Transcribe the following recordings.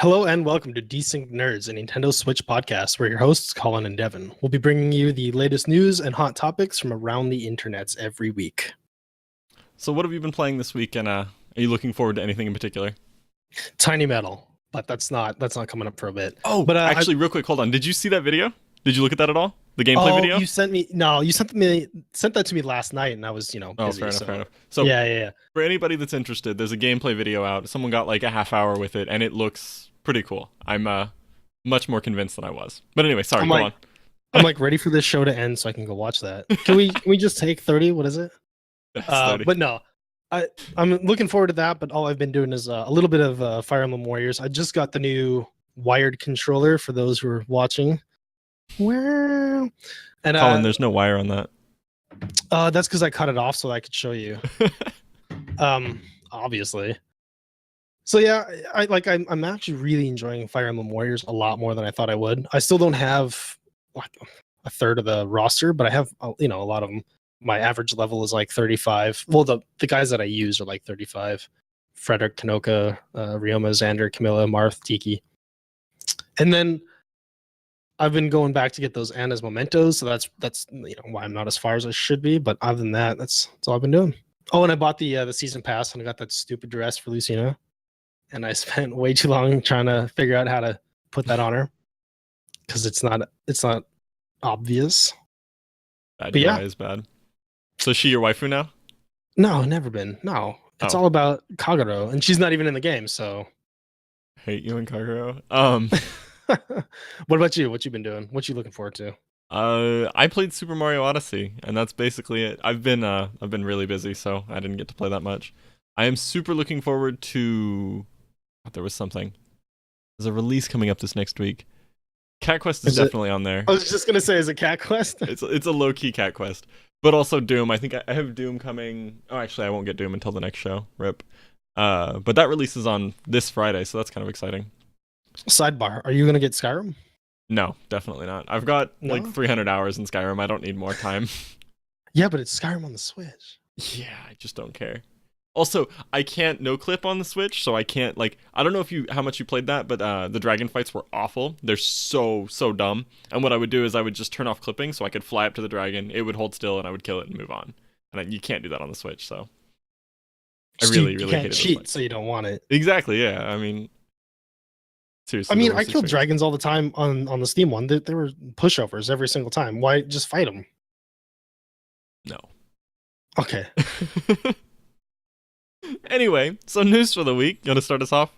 Hello and welcome to Desync Nerds, a Nintendo Switch podcast where your hosts, Colin and Devin, will be bringing you the latest news and hot topics from around the internets every week. So what have you been playing this week, and are you looking forward to anything in particular? Tiny Metal, but that's not coming up for a bit. Oh, but actually, real quick, hold on. Did you see that video? Did you look at that at all? The gameplay video? You sent that to me last night, and I was busy. Fair enough. So yeah. For anybody that's interested, there's a gameplay video out. Someone got like a half hour with it, and it looks pretty cool. I'm much more convinced than I was. But anyway, sorry, go on. I'm like ready for this show to end so I can go watch that. Can we just take 30? What is it? 30. But no, I'm looking forward to that. But all I've been doing is a little bit of Fire Emblem Warriors. I just got the new wired controller for those who are watching. Well, and Colin, there's no wire on that. That's because I cut it off so I could show you. Obviously. So yeah, I'm actually really enjoying Fire Emblem Warriors a lot more than I thought I would. I still don't have like a third of the roster, but I have a lot of them. My average level is like 35. Well, the guys that I use are like 35. Frederick, Kanoka, Ryoma, Xander, Camilla, Marth, Tiki. And then I've been going back to get those Anna's mementos, so that's why I'm not as far as I should be. But other than that, that's all I've been doing. Oh, and I bought the season pass, and I got that stupid dress for Lucina, and I spent way too long trying to figure out how to put that on her because it's not obvious. Bad UI is bad. So is she your waifu now? No, never been. No, it's all about Kagero, and she's not even in the game. So hate you and Kagero. What about you? What you been doing? What you looking forward to? I played Super Mario Odyssey, and that's basically it. I've been really busy, so I didn't get to play that much. I am super looking forward to. There was something. There's a release coming up this next week. Cat Quest is definitely on there. I was just gonna say, is it Cat Quest? It's a low key Cat Quest, but also Doom. I think I have Doom coming. Oh, actually, I won't get Doom until the next show. Rip. But that releases on this Friday, so that's kind of exciting. Sidebar: are you gonna get Skyrim? No, definitely not. I've got like 300 hours in Skyrim. I don't need more time. Yeah, but it's Skyrim on the Switch. Yeah, I just don't care. Also, I can't no clip on the Switch, so I can't I don't know how much you played that, but the dragon fights were awful. They're so dumb. And what I would do is I would just turn off clipping so I could fly up to the dragon, it would hold still, and I would kill it and move on. And you can't do that on the Switch, so I really you hate it. Cheat, so you don't want it. Exactly, yeah. I mean, seriously. I mean, I killed dragons all the time on the Steam one. They were pushovers every single time. Why just fight them? No. Okay. Anyway, so news for the week. You want to start us off?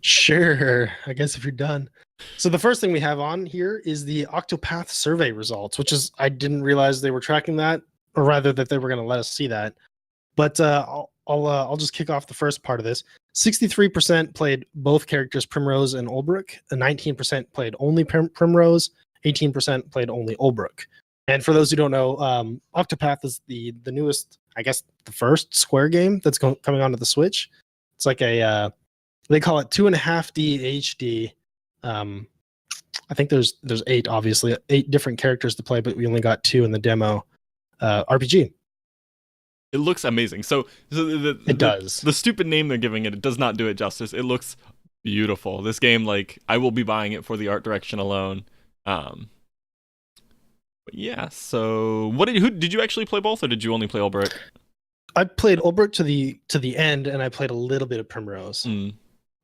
Sure. I guess if you're done. So the first thing we have on here is the Octopath survey results, which is I didn't realize they were tracking that, or rather that they were going to let us see that. But I'll just kick off the first part of this. 63% played both characters, Primrose and Olbrook. 19% played only Primrose. 18% played only Olbrook. And for those who don't know, Octopath is the newest, I guess, the first Square game that's coming onto the Switch. It's like a they call it 2.5D HD. I think there's 8, obviously 8 different characters to play, but we only got 2 in the demo. RPG. It looks amazing. So it does. The stupid name they're giving it does not do it justice. It looks beautiful. This game, I will be buying it for the art direction alone. But yeah. So who did you actually play both, or did you only play Olbrook? I played Olbrook to the end, and I played a little bit of Primrose.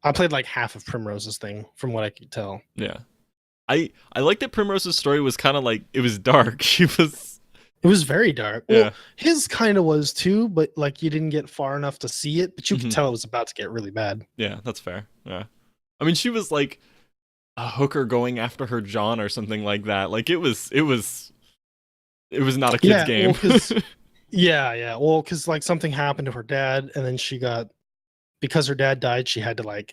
I played like half of Primrose's thing, from what I could tell. Yeah, I like that Primrose's story was kind of it was dark. It was very dark. Yeah. Well, his kind of was too, but you didn't get far enough to see it, but you could tell it was about to get really bad. Yeah, that's fair. Yeah. I mean, she was like a hooker going after her John or something like that. It was not a kid's game. Well, yeah. Well, because something happened to her dad, and then because her dad died, she had to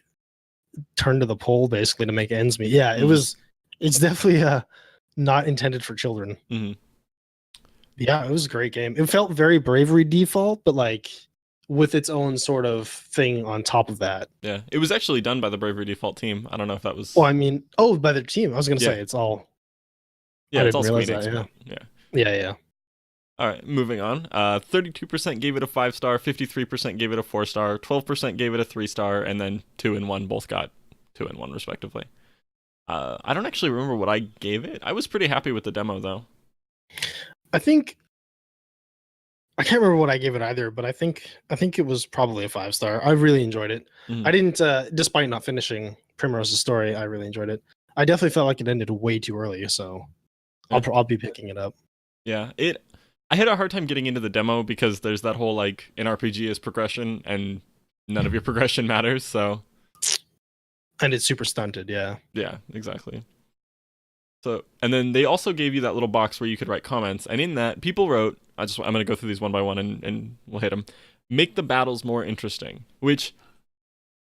turn to the pole basically to make ends meet. Yeah, it's definitely not intended for children. Yeah, it was a great game. It felt very Bravery default, but with its own sort of thing on top of that. Yeah, it was actually done by the Bravery Default team. I don't know if that was. Well, I mean, by their team. I was gonna say it's all. Yeah, it's all Square Enix. Yeah. All right, moving on. 32% gave it a 5-star, 53% gave it a 4-star, 12% gave it a 3-star, and then 2 and 1 both got 2 and 1 respectively. I don't actually remember what I gave it. I was pretty happy with the demo though. I think I can't remember what I gave it either, but I think it was probably a 5-star. I really enjoyed it. Mhm. I didn't, despite not finishing Primrose's story, I really enjoyed it. I definitely felt like it ended way too early, so I'll be picking it up. Yeah, I had a hard time getting into the demo because there's that whole like an RPG is progression and none of your progression matters. So And it's super stunted, yeah. yeah, exactly. So and then they also gave you that little box where you could write comments, and in that people wrote, I'm gonna go through these one by one and we'll hit them. Make the battles more interesting, which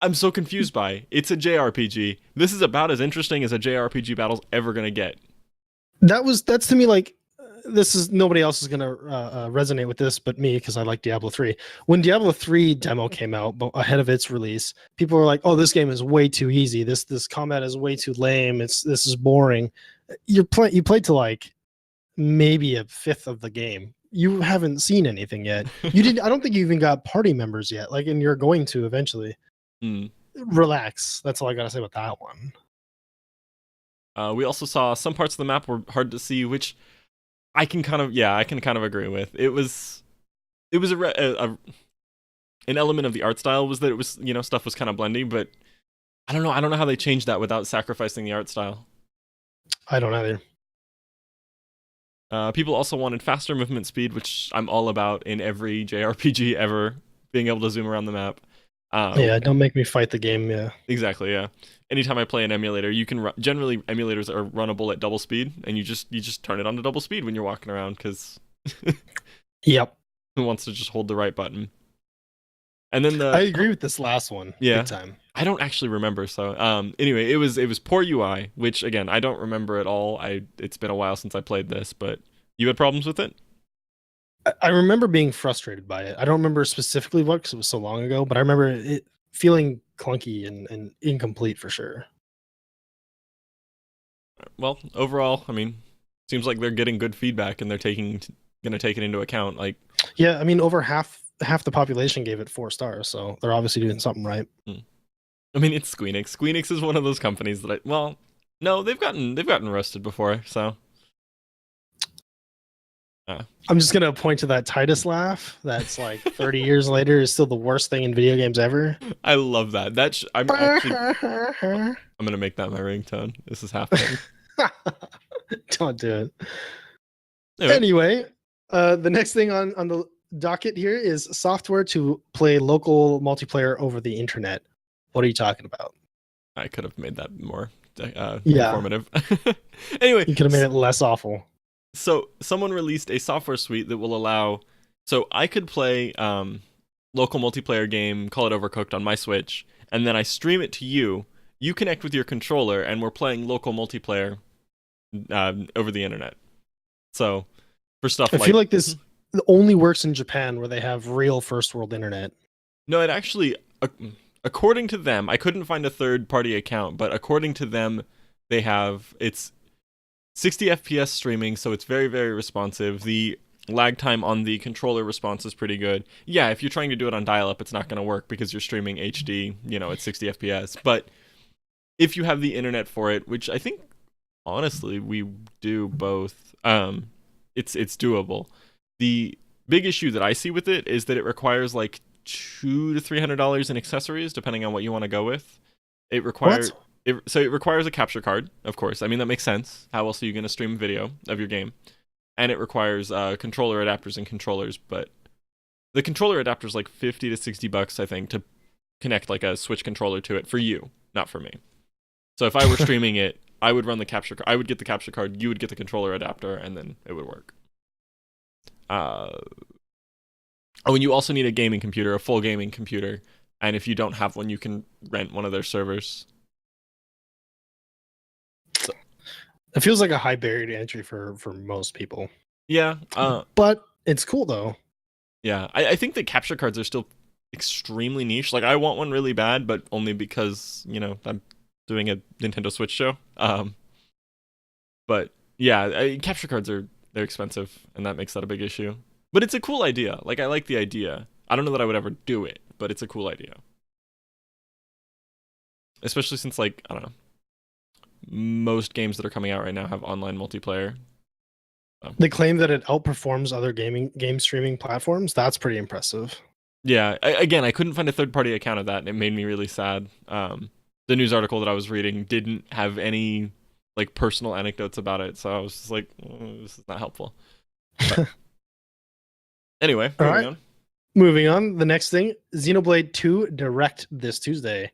I'm so confused by. It's a JRPG. This is about as interesting as a JRPG battle's ever gonna get. That's to me like this is nobody else is gonna resonate with this but me because I like Diablo 3. When Diablo 3 demo came out ahead of its release, people were like, "Oh, this game is way too easy. This combat is way too lame. This is boring." You played to like maybe a fifth of the game. You haven't seen anything yet. You didn't. I don't think you even got party members yet. Like, and you're going to eventually. Relax. That's all I gotta say about that one. We also saw some parts of the map were hard to see, which I can kind of agree with. It was an element of the art style was that it was, stuff was kind of blendy, but I don't know how they changed that without sacrificing the art style. I don't either. People also wanted faster movement speed, which I'm all about in every JRPG ever, being able to zoom around the map. Yeah, don't make me fight the game. Yeah, exactly. Yeah, anytime I play an emulator, you can generally emulators are runnable at double speed, and you just turn it on to double speed when you're walking around because yep. Who wants to just hold the right button? And then I agree with this last one. Yeah, big time. I don't actually remember. So anyway, it was poor UI, which again I don't remember at all. It's been a while since I played this, but you had problems with it? I remember being frustrated by it. I don't remember specifically what because it was so long ago, but I remember it feeling clunky and incomplete for sure. Well, overall, I mean, seems like they're getting good feedback and they're gonna take it into account. Like, yeah, I mean, over half the population gave it 4 stars, so they're obviously doing something right. I mean, it's Squeenix. Squeenix is one of those companies that no, they've gotten roasted before, so. I'm just gonna point to that Titus laugh. That's like 30 years later is still the worst thing in video games ever. I love that. I'm gonna make that my ringtone. This is happening. Don't do it. Anyway, the next thing on the docket here is software to play local multiplayer over the internet. What are you talking about? I could have made that more informative. Anyway, you could have made it less awful. So someone released a software suite that will allow, so I could play local multiplayer game, call it Overcooked on my Switch, and then I stream it to you. You connect with your controller, and we're playing local multiplayer over the internet. So for stuff I feel like this only works in Japan where they have real first world internet. No, it actually, according to them, I couldn't find a third-party account, but according to them, it's 60 FPS streaming, so it's very, very responsive. The lag time on the controller response is pretty good. Yeah, if you're trying to do it on dial-up, it's not going to work because you're streaming HD, at 60 FPS. But if you have the internet for it, which I think, honestly, we do both, it's doable. The big issue that I see with it is that it requires like $200 to $300 in accessories, depending on what you want to go with. It requires... So it requires a capture card, of course. I mean, that makes sense. How else are you going to stream video of your game? And it requires controller adapters and controllers, but the controller adapter is like $50 to $60, I think, to connect like a Switch controller to it for you, not for me. So if I were streaming it, I would run the capture card. I would get the capture card, you would get the controller adapter, and then it would work. And you also need a gaming computer, a full gaming computer. And if you don't have one, you can rent one of their servers. It feels like a high barrier to entry for most people. Yeah. But it's cool though. Yeah. I think the capture cards are still extremely niche. Like I want one really bad, but only because, I'm doing a Nintendo Switch show. But yeah, capture cards they're expensive and that makes that a big issue. But it's a cool idea. Like I like the idea. I don't know that I would ever do it, but it's a cool idea. especially since like I don't know, most games that are coming out right now have online multiplayer. So, They claim that it outperforms other game streaming platforms. That's pretty impressive. yeah, again, I couldn't find a third-party account of that, and it made me really sad. The news article that I was reading didn't have any like personal anecdotes about it, so I was just like, this is not helpful. But anyway, All moving right. on. Moving on. The next thing, Xenoblade 2 Direct this Tuesday,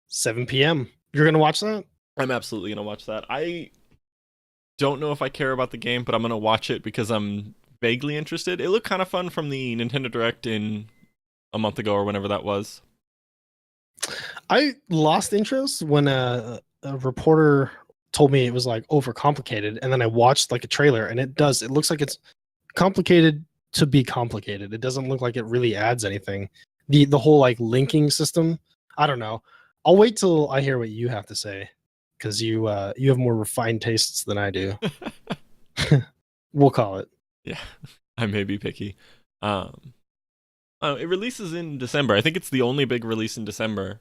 7 p.m. You're gonna watch that? I'm absolutely gonna watch that. I don't know if I care about the game, but I'm gonna watch it because I'm vaguely interested. It looked kind of fun from the Nintendo Direct in a month ago or whenever that was. I lost interest when a reporter told me it was like overcomplicated, and then I watched like a trailer, and it does. It looks like it's complicated to be complicated. It doesn't look like it really adds anything. The whole like linking system. I don't know. I'll wait till I hear what you have to say, because you have more refined tastes than I do. We'll call it. Yeah, I may be picky. It releases in December. I think it's the only big release in December.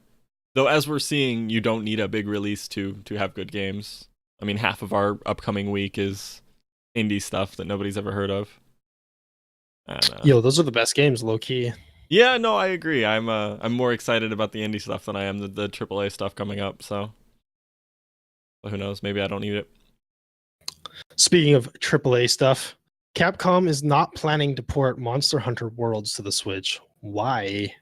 Though, as we're seeing, you don't need a big release to have good games. I mean, half of our upcoming week is indie stuff that nobody's ever heard of. And, Yo, those are the best games, low key. yeah, no, I agree. I'm more excited about the indie stuff than I am the AAA stuff coming up. So, who knows? Maybe I don't need it. Speaking of AAA stuff, Capcom is not planning to port Monster Hunter Worlds to the Switch. Why?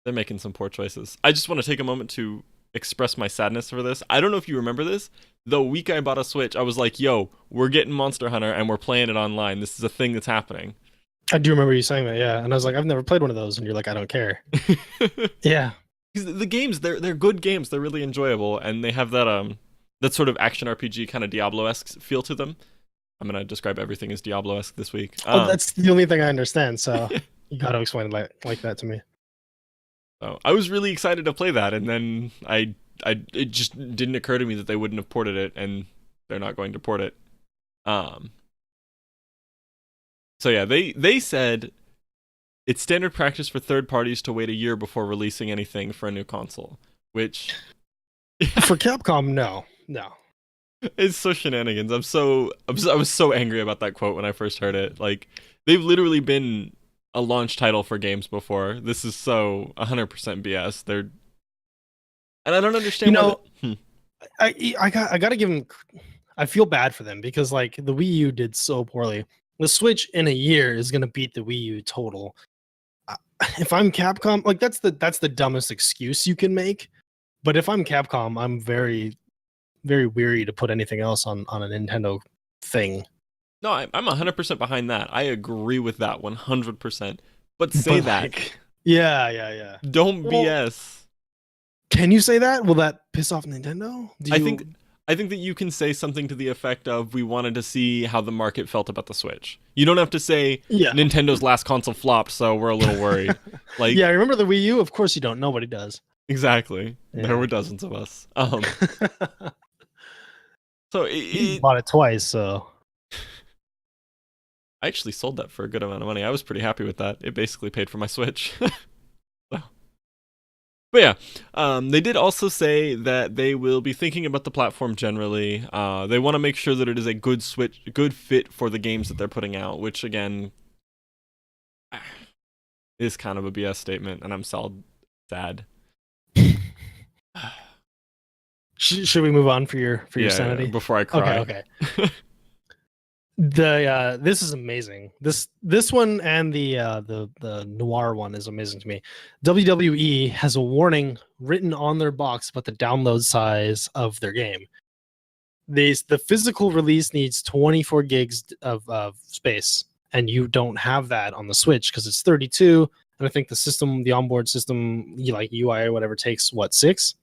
They're making some poor choices. I just want to take a moment to express my sadness for this. I don't know if you remember this. The week I bought a Switch, I was like, yo, we're getting Monster Hunter and we're playing it online. This is a thing that's happening. I do remember you saying that, yeah. And I was like, I've never played one of those, and you're like, I don't care. Yeah. Because the games, they're good games. They're really enjoyable, and they have that sort of action RPG kind of Diablo-esque feel to them. I'm gonna describe everything as Diablo-esque this week. Oh, that's the only thing I understand, so you got to explain it like that to me. So I was really excited to play that, and then it just didn't occur to me that they wouldn't have ported it, and they're not going to port it. So yeah, they said it's standard practice for third parties to wait a year before releasing anything for a new console, which For Capcom, no. is so shenanigans. I was so angry about that quote when I first heard it. Like, they've literally been a launch title for games before. This is so 100% BS. And I don't understand. I got to give them. I feel bad for them because like the Wii U did so poorly. The Switch in a year is going to beat the Wii U total. If I'm Capcom, like that's the dumbest excuse you can make. But if I'm Capcom, I'm very, very weary to put anything else on a Nintendo thing. No, I'm 100% behind that. I agree with that 100%. But say that. Like, yeah. Don't BS. Can you say that? Will that piss off Nintendo? I think that you can say something to the effect of, we wanted to see how the market felt about the Switch. You don't have to say Nintendo's last console flopped, so we're a little worried. Like, yeah, remember the Wii U? Of course you don't. Nobody does. Exactly. Yeah. There were dozens of us. So you bought it twice, so I actually sold that for a good amount of money. I was pretty happy with that. It basically paid for my Switch. But yeah, they did also say that they will be thinking about the platform generally. They want to make sure that it is a good fit for the games that they're putting out, which again is kind of a BS statement, and I'm sad. Should we move on for your sanity? Yeah, before I cry. Okay. This is amazing. This one and the noir one is amazing to me. WWE has a warning written on their box about the download size of their game. The physical release needs 24 gigs of space, and you don't have that on the Switch because it's 32. And I think the onboard system, like UI or whatever, takes what, 6?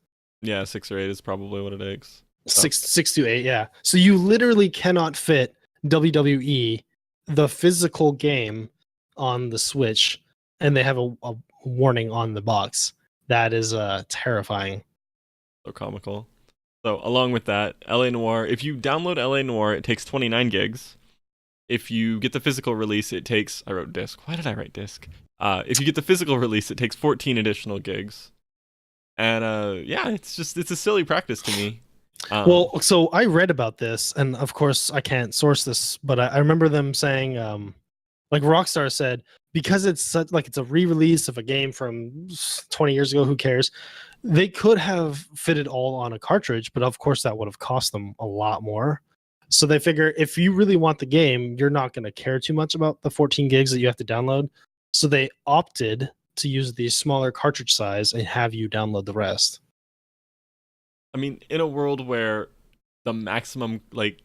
Yeah, 6 or 8 is probably what it takes. So. 6 to 8, yeah. So you literally cannot fit WWE, the physical game, on the Switch, and they have a warning on the box. That is terrifying. So comical. So along with that, LA Noire, if you download LA Noire, it takes 29 gigs. If you get the physical release, it takes... I wrote disc. Why did I write disc? If you get the physical release, it takes 14 additional gigs. And yeah, it's a silly practice to me. Well, so I read about this, and of course I can't source this, but I remember them saying, like Rockstar said, because it's such like it's a re-release of a game from 20 years ago. Who cares? They could have fit it all on a cartridge, but of course that would have cost them a lot more. So they figure if you really want the game, you're not going to care too much about the 14 gigs that you have to download. So they opted to use the smaller cartridge size and have you download the rest. I mean, in a world where the maximum like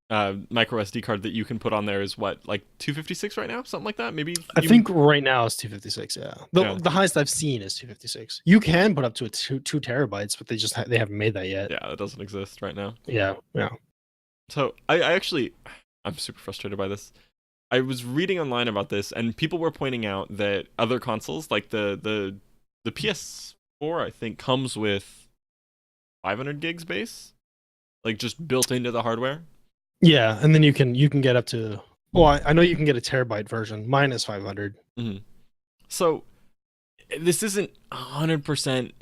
micro SD card that you can put on there is what, like 256 right now, something like that. Maybe I think right now it's 256. Yeah, Yeah. the highest I've seen is 256. You can put up to 2 terabytes, but they just they haven't made that yet. Yeah, it doesn't exist right now. Yeah. So I actually, I'm super frustrated by this. I was reading online about this, and people were pointing out that other consoles, like the PS4, I think comes with 500 gigs base, like just built into the hardware. Yeah, and then you can get up to. Well, I know you can get a terabyte version. Mine is 500. Mm-hmm. So this isn't 100%,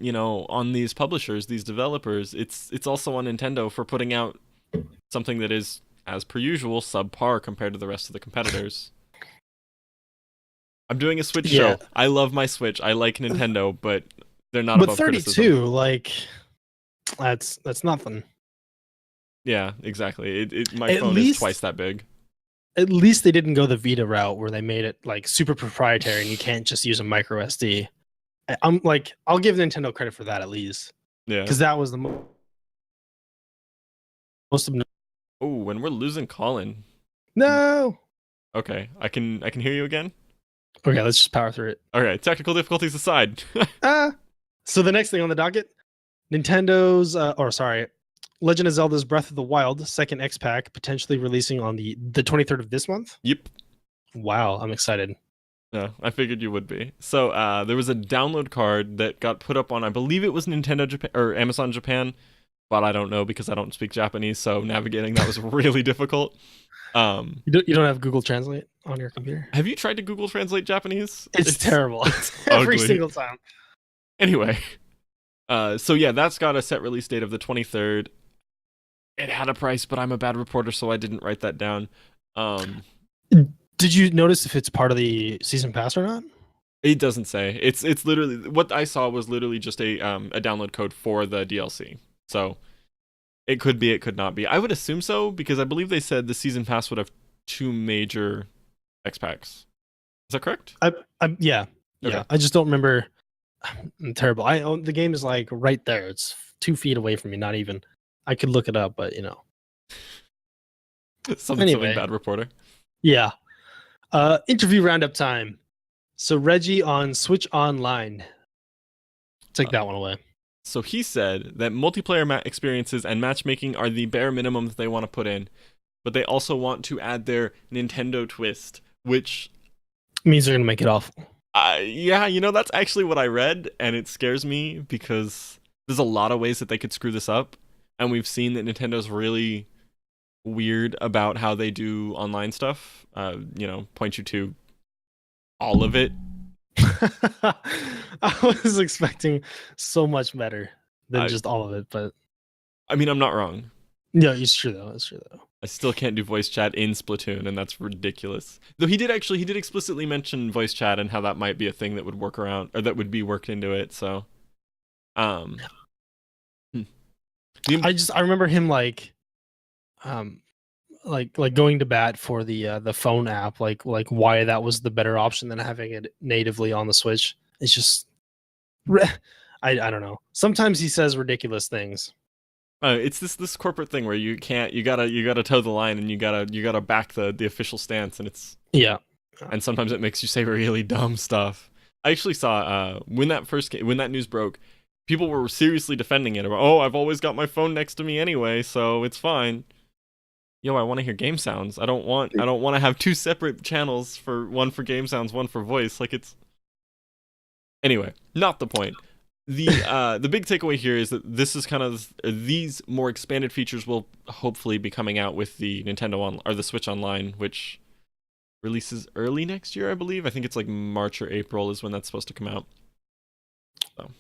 on these publishers, these developers. It's also on Nintendo for putting out something that is, as per usual, subpar compared to the rest of the competitors. I'm doing a Switch show. I love my Switch. I like Nintendo, but they're not above criticism. But 32, like, that's nothing. Yeah, exactly. My phone is twice that big. At least they didn't go the Vita route where they made it like super proprietary and you can't just use a micro SD. I'm like, I'll give Nintendo credit for that at least. Yeah. Because that was the most. Oh, and we're losing Colin. No. Okay, I can hear you again. Okay, let's just power through it. Okay, technical difficulties aside. So the next thing on the docket, Legend of Zelda's Breath of the Wild second X pack potentially releasing on the 23rd of this month. Yep. Wow, I'm excited. Yeah, I figured you would be. So there was a download card that got put up on, I believe it was Nintendo Japan or Amazon Japan, but I don't know because I don't speak Japanese, so navigating that was really difficult. You don't have Google Translate on your computer? Have you tried to Google Translate Japanese? It's terrible. It's every ugly. single time. Anyway, so yeah, that's got a set release date of the 23rd. It had a price, but I'm a bad reporter, so I didn't write that down. Did you notice if it's part of the season pass or not? It doesn't say. It's literally what I saw was literally just a download code for the DLC. So it could be, it could not be. I would assume so because I believe they said the season pass would have 2 major X packs. Is that correct? Yeah. Okay. I just don't remember. I'm terrible. The game is like right there. It's 2 feet away from me. Not even. I could look it up, but something bad reporter. Yeah. Interview roundup time. So Reggie on Switch Online. Take that one away. So he said that multiplayer experiences and matchmaking are the bare minimum that they want to put in, but they also want to add their Nintendo twist, which means they're going to make it awful. Yeah, that's actually what I read, and it scares me because there's a lot of ways that they could screw this up, and we've seen that Nintendo's really weird about how they do online stuff. Point you to all of it. I was expecting so much better than just all of it, but I mean, I'm not wrong. Yeah, it's true though. I still can't do voice chat in Splatoon, and that's ridiculous. Though he did explicitly mention voice chat and how that might be a thing that would work around, or that would be worked into it. So, I remember him like going to bat for the phone app, like why that was the better option than having it natively on the Switch. It's just, I don't know. Sometimes he says ridiculous things. It's this corporate thing where you gotta toe the line and you gotta back the official stance, and it's and sometimes it makes you say really dumb stuff. I actually saw when that news broke, people were seriously defending it about, I've always got my phone next to me anyway, so it's fine. Yo, I want to hear game sounds. I don't want to have 2 separate channels, one for game sounds, one for voice. Anyway, not the point. The big takeaway here is that this is kind of these more expanded features will hopefully be coming out with the Nintendo or the Switch Online, which releases early next year, I believe. I think it's like March or April is when that's supposed to come out. So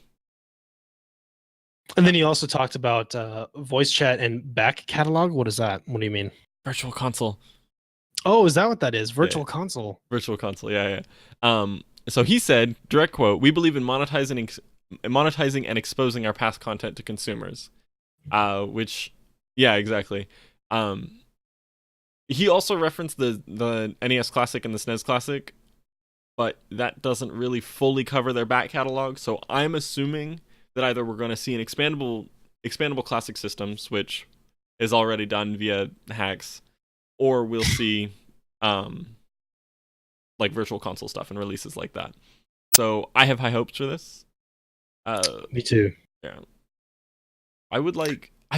And then he also talked about voice chat and back catalog. What is that? What do you mean? Virtual console. Oh, is that what that is? Yeah, Virtual console. virtual console. Yeah, yeah. So he said, direct quote: "We believe in monetizing and exposing our past content to consumers." Which, yeah, exactly. Um, he also referenced the NES Classic and the SNES Classic, but that doesn't really fully cover their back catalog. So I'm assuming that either we're going to see an expandable classic systems, which is already done via hacks, or we'll see like virtual console stuff and releases like that. So I have high hopes for this. Me too. Yeah. I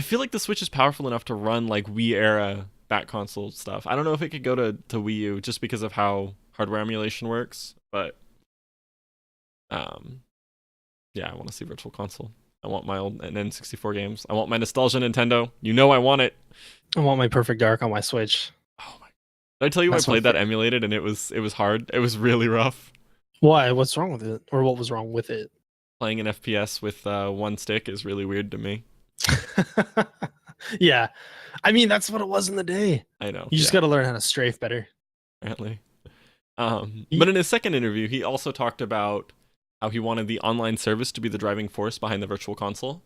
feel like the Switch is powerful enough to run like Wii era back console stuff. I don't know if it could go to Wii U just because of how hardware emulation works, but um yeah, I want to see virtual console. I want my old N64 games. I want my nostalgia Nintendo. You know I want it. I want my Perfect Dark on my Switch. Oh my. Did I tell you I That's my played that fa- emulated and it was hard. It was really rough. Why? What's wrong with it? Or what was wrong with it? Playing an FPS with one stick is really weird to me. Yeah. I mean, that's what it was in the day. I know. You just got to learn how to strafe better. Apparently. But in his second interview, he also talked about how he wanted the online service to be the driving force behind the virtual console.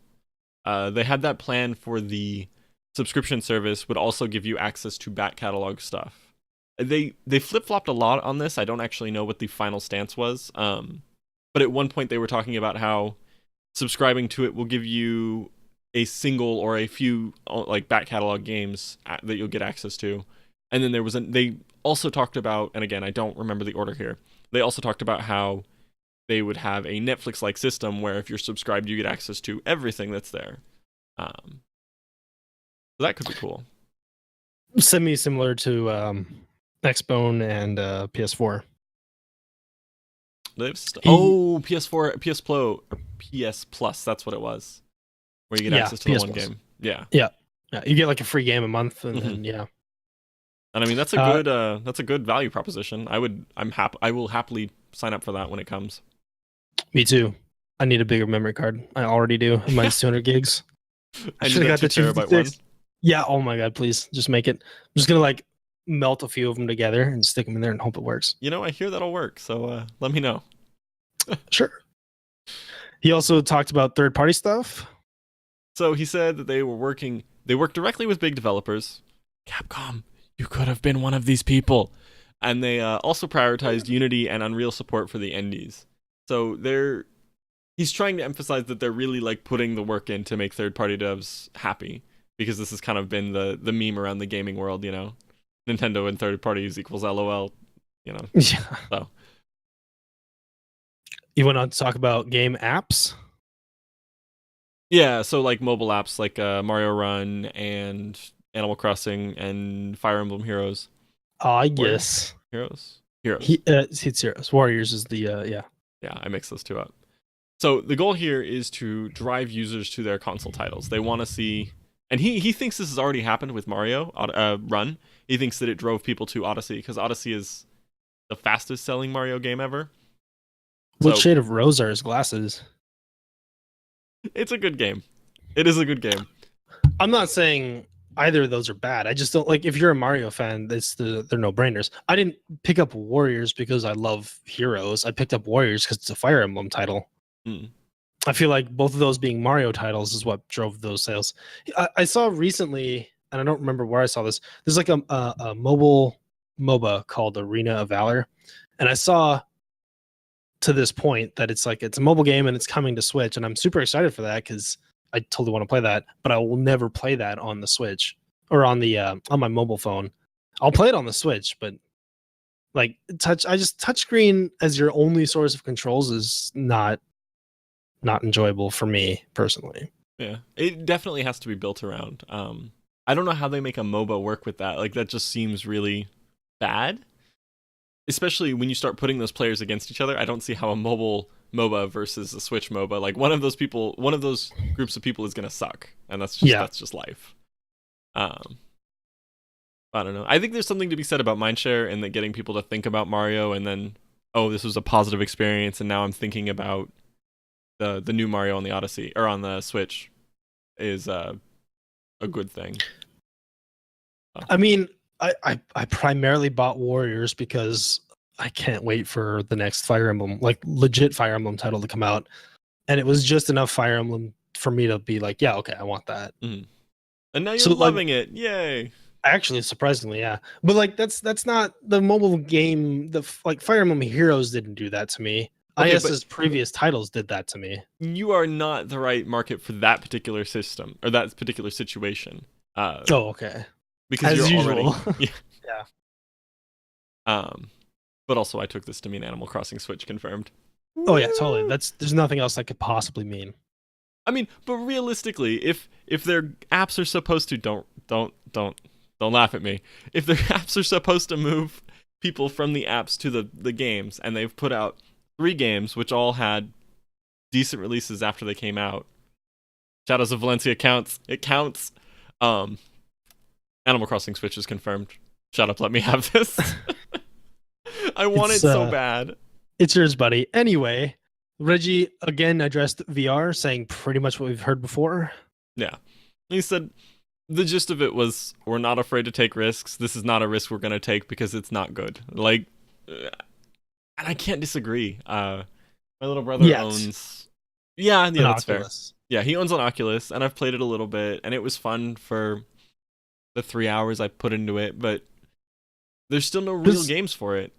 They had that plan for the subscription service would also give you access to back catalog stuff. They flip-flopped a lot on this. I don't actually know what the final stance was. But at one point they were talking about how subscribing to it will give you a single or a few like back catalog games that you'll get access to. And then they also talked about, and again, I don't remember the order here. They also talked about how they would have a Netflix-like system where if you're subscribed, you get access to everything that's there. So that could be cool. Similar to Xbone and PS4. PS4, PS Plus, PS Plus. That's what it was, where you get access to the one game. Yeah. You get like a free game a month, and then yeah. And I mean that's a good value proposition. I will happily sign up for that when it comes. Me too. I need a bigger memory card. I already do. Mine's 200 gigs. I should have got the 2 terabyte one. Yeah. Oh my god, please just make it. I'm just gonna like melt a few of them together and stick them in there and hope it works. You know, I hear that'll work. So let me know. Sure. He also talked about third-party stuff. So he said that they work directly with big developers. Capcom, you could have been one of these people. And they also prioritized Unity and Unreal support for the indies. So he's trying to emphasize that they're really like putting the work in to make third-party devs happy, because this has kind of been the meme around the gaming world, you know. Nintendo and third parties equals LOL, you know. Yeah. So you went on to talk about game apps. Yeah, so like mobile apps like Mario Run and Animal Crossing and Fire Emblem Heroes. Yes. Heroes. It's Heroes. Warriors is the yeah. Yeah, I mix those two up. So the goal here is to drive users to their console titles. They want to see, and he thinks this has already happened with Mario Run. He thinks that it drove people to Odyssey because Odyssey is the fastest selling Mario game ever. What shade of rose are his glasses? It's a good game. It is a good game. I'm not saying either of those are bad. I just don't like, if you're a Mario fan, they're no-brainers. I didn't pick up Warriors because I love Heroes. I picked up Warriors because it's a Fire Emblem title. I feel like both of those being Mario titles is what drove those sales. I saw recently, and I don't remember where I saw this. There's like a mobile MOBA called Arena of Valor, and I saw to this point that it's a mobile game and it's coming to Switch, and I'm super excited for that because I totally want to play that, but I will never play that on the Switch or on the on my mobile phone. I'll play it on the Switch, but like touchscreen as your only source of controls is not enjoyable for me personally. Yeah, it definitely has to be built around. I don't know how they make a MOBA work with that. Like that just seems really bad. Especially when you start putting those players against each other. I don't see how a mobile MOBA versus a Switch MOBA, like one of those groups of people is gonna suck, and that's just life. I don't know. I think there's something to be said about mindshare and that getting people to think about Mario, and then this was a positive experience, and now I'm thinking about the new Mario on the Odyssey or on the Switch. is a good thing. I mean, I primarily bought Warriors because I can't wait for the next Fire Emblem, like legit Fire Emblem title to come out. And it was just enough Fire Emblem for me to be like, yeah, okay, I want that. Mhm. And now you're So like loving it. Yay. actually surprisingly, yeah. But like that's not the mobile game, like Fire Emblem Heroes didn't do that to me. Okay, but IS's previous titles did that to me. you are not the right market for that particular system or that particular situation. Oh, okay. Because As you're usual. already yeah. Yeah. But also I took this to mean Animal Crossing Switch confirmed. Oh yeah, totally. There's nothing else that could possibly mean. I mean, but realistically, if their apps are supposed to don't laugh at me. If their apps are supposed to move people from the apps to the games, and they've put out 3 games which all had decent releases after they came out. Shadows of Valencia counts. It counts. Animal Crossing Switch is confirmed. Shut up, let me have this. I want it so bad. It's yours, buddy. Anyway, Reggie again addressed VR, saying pretty much what we've heard before. Yeah. He said the gist of it was, we're not afraid to take risks. This is not a risk we're going to take because it's not good. Like, and I can't disagree. My little brother owns... Yeah, that's Oculus. Fair. Yeah, he owns an Oculus, and I've played it a little bit, and it was fun for the 3 hours I put into it, but there's still no real games for it.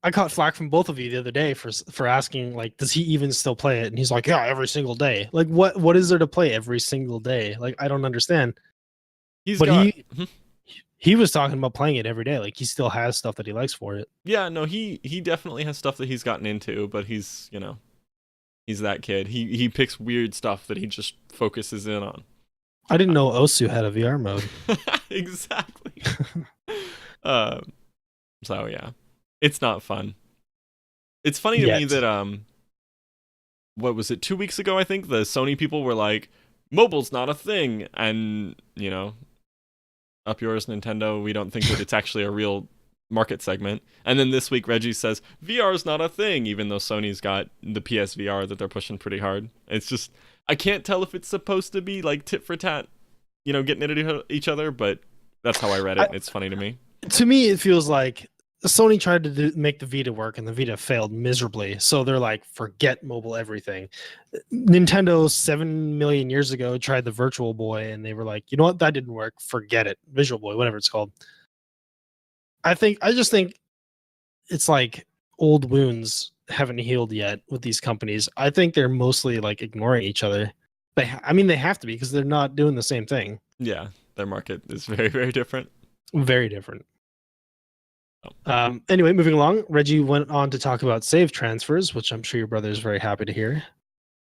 I caught flack from both of you the other day for asking, like, does he even still play it? And he's like, yeah, every single day. Like, what is there to play every single day? Like, I don't understand. He was talking about playing it every day. Like, he still has stuff that he likes for it. Yeah, no, he definitely has stuff that he's gotten into, but he's that kid. He picks weird stuff that he just focuses in on. I didn't know Osu had a VR mode. Exactly. So yeah. It's not fun. It's funny to me that what was it, 2 weeks ago, I think, the Sony people were like, mobile's not a thing, and up yours, Nintendo, we don't think that it's actually a real market segment. And then this week Reggie says VR's not a thing, even though Sony's got the PSVR that they're pushing pretty hard. It's just, I can't tell if it's supposed to be like tit for tat, getting at each other, but that's how I read it. It's funny to me. To me, it feels like Sony tried to make the Vita work, and the Vita failed miserably. So they're like, forget mobile everything. Nintendo 7 million years ago tried the Virtual Boy, and they were like, you know what, that didn't work. Forget it. Visual Boy, whatever it's called. I just think it's like old wounds haven't healed yet with these companies. I think they're mostly like ignoring each other. They have to be, because they're not doing the same thing. Yeah, their market is very, very different. Very different. Anyway, moving along, Reggie went on to talk about save transfers, which I'm sure your brother is very happy to hear.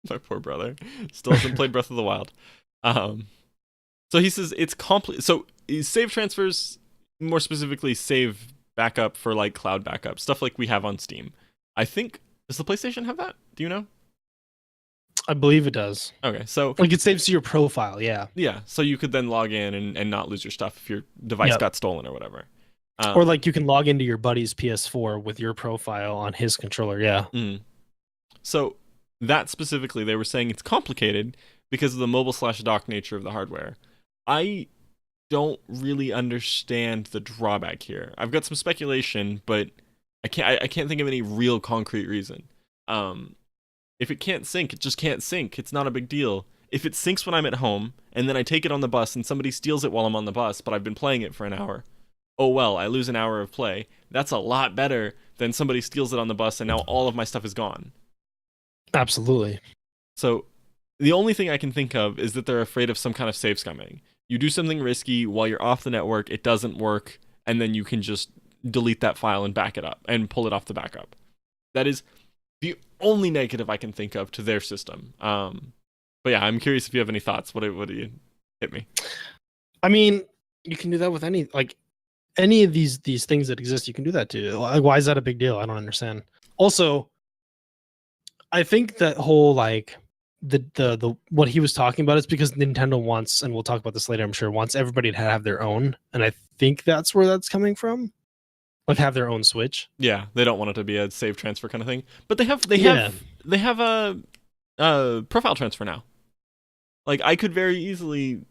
My poor brother still hasn't played Breath of the Wild. So he says it's so save transfers, more specifically save backup for like cloud backup, stuff like we have on Steam. I think, does the PlayStation have that? Do you know? I believe it does. Okay, so like it saves to your profile, yeah. Yeah, so you could then log in and not lose your stuff if your device got stolen or whatever. Or like you can log into your buddy's PS4 with your profile on his controller, yeah. So that specifically, they were saying it's complicated because of the mobile/dock nature of the hardware. I don't really understand the drawback here. I've got some speculation, but I can't think of any real concrete reason. If it can't sync, it just can't sync. It's not a big deal. If it syncs when I'm at home, and then I take it on the bus and somebody steals it while I'm on the bus, but I've been playing it for an hour, oh well, I lose an hour of play. That's a lot better than somebody steals it on the bus and now all of my stuff is gone. Absolutely. So the only thing I can think of is that they're afraid of some kind of save scumming. You do something risky while you're off the network, it doesn't work, and then you can just delete that file and back it up and pull it off the backup. That is the only negative I can think of to their system. But yeah, I'm curious if you have any thoughts. What do you hit me? I mean, you can do that with any of these things that exist. You can do that too. Like, why is that a big deal? I don't understand. Also, I think that whole like the what he was talking about is because Nintendo wants, and we'll talk about this later, I'm sure, wants everybody to have their own, and I think that's where that's coming from. Like have their own Switch. Yeah, they don't want it to be a save transfer kind of thing, but they have a profile transfer now. Like I could very easily,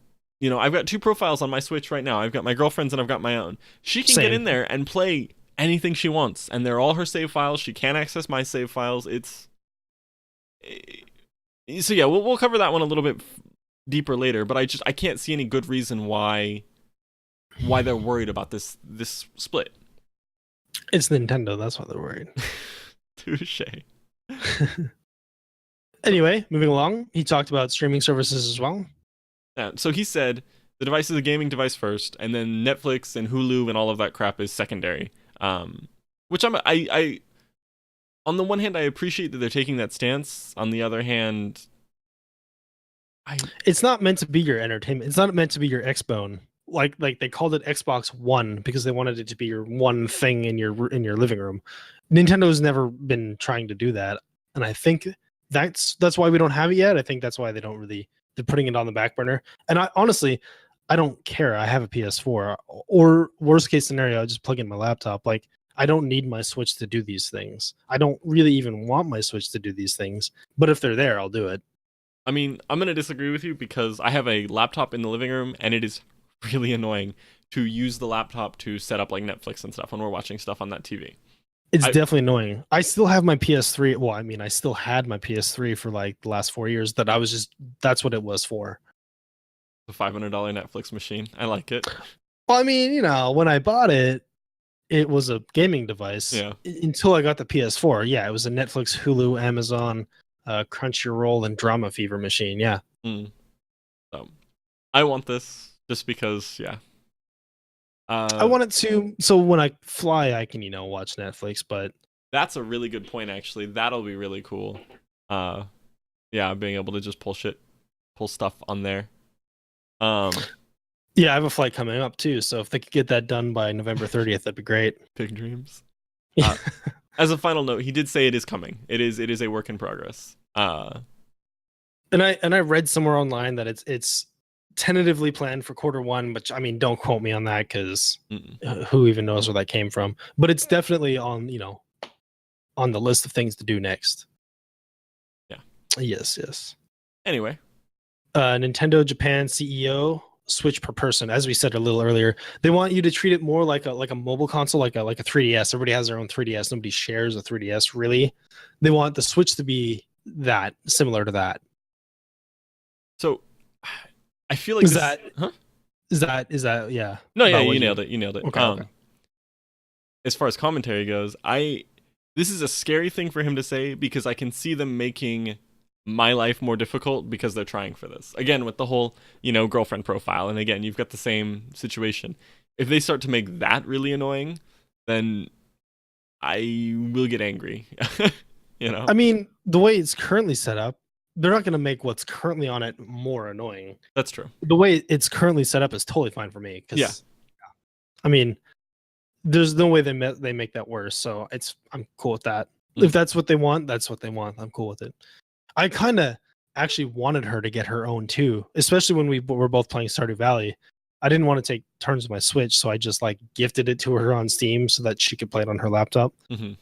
I've got two profiles on my Switch right now. I've got my girlfriend's and I've got my own. She can get Same. in there and play anything she wants, and they're all her save files. She can't access my save files. So yeah, we'll cover that one a little bit deeper later. But I can't see any good reason why they're worried about this split. It's Nintendo. That's why they're worried. Touche. Anyway, moving along, he talked about streaming services as well. Yeah, so he said the device is a gaming device first, and then Netflix and Hulu and all of that crap is secondary. Which I on the one hand I appreciate that they're taking that stance. On the other hand, it's not meant to be your entertainment. It's not meant to be your Xbone. Like they called it Xbox One because they wanted it to be your one thing in your living room. Nintendo's never been trying to do that, and I think that's why we don't have it yet. I think that's why they're putting it on the back burner. And I honestly, I don't care. I have a PS4, or worst case scenario, I just plug in my laptop. Like I don't need my Switch to do these things. I don't really even want my Switch to do these things. But if they're there, I'll do it. I mean, I'm gonna disagree with you because I have a laptop in the living room, and it is really annoying to use the laptop to set up like Netflix and stuff when we're watching stuff on that TV. It's definitely annoying. I still have my PS3. Well, I mean, I still had my PS3 for like the last 4 years. That's what it was for. The $500 Netflix machine. I like it. Well, I mean, when I bought it, it was a gaming device. Yeah. Until I got the PS4. Yeah, it was a Netflix, Hulu, Amazon, Crunchyroll, and Drama Fever machine. Yeah. So, I want this just because, yeah. I want it to, so when I fly, I can, watch Netflix, but that's a really good point, actually. That'll be really cool. Yeah, being able to just pull stuff on there. Yeah, I have a flight coming up too, so if they could get that done by November 30th, that'd be great. Big dreams. As a final note, he did say it is coming. It is a work in progress. And I read somewhere online that it's tentatively planned for Q1, but I mean, don't quote me on that because who even knows where that came from. But it's definitely on on the list of things to do next. Yeah. Yes. Anyway, Nintendo Japan CEO, Switch per person. As we said a little earlier, they want you to treat it more like a mobile console, like a 3DS. Everybody has their own 3DS. Nobody shares a 3DS really. They want the Switch to be that, similar to that. So I feel like is that yeah. No, yeah, you nailed it. Okay. As far as commentary goes, this is a scary thing for him to say because I can see them making my life more difficult because they're trying for this. Again, with the whole, girlfriend profile, and again, you've got the same situation. If they start to make that really annoying, then I will get angry. I mean, the way it's currently set up, they're not going to make what's currently on it more annoying. That's true. The way it's currently set up is totally fine for me. Yeah. I mean, there's no way they make that worse. So I'm cool with that. If that's what they want, that's what they want. I'm cool with it. I kind of actually wanted her to get her own too, especially when we were both playing Stardew Valley. I didn't want to take turns with my Switch, so I just gifted it to her on Steam so that she could play it on her laptop. Mm-hmm.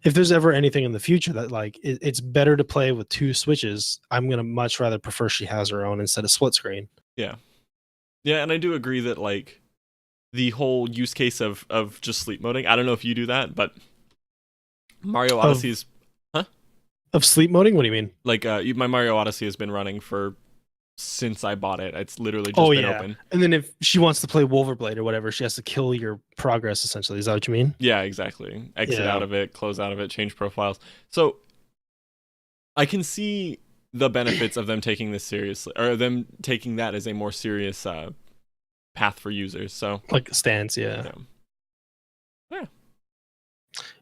If there's ever anything in the future that it's better to play with two Switches, I'm gonna much rather prefer she has her own instead of split screen. Yeah, and I do agree that the whole use case of just sleep moding. I don't know if you do that, but Mario Odyssey is of sleep moding. What do you mean? My Mario Odyssey has been running since I bought it. It's literally just been open. And then if she wants to play Wolverblade or whatever, she has to kill your progress, essentially. Is that what you mean? Yeah, exactly. Exit out of it, close out of it, change profiles. So I can see the benefits of them taking this seriously, or them taking that as a more serious path for users. So like stance, yeah.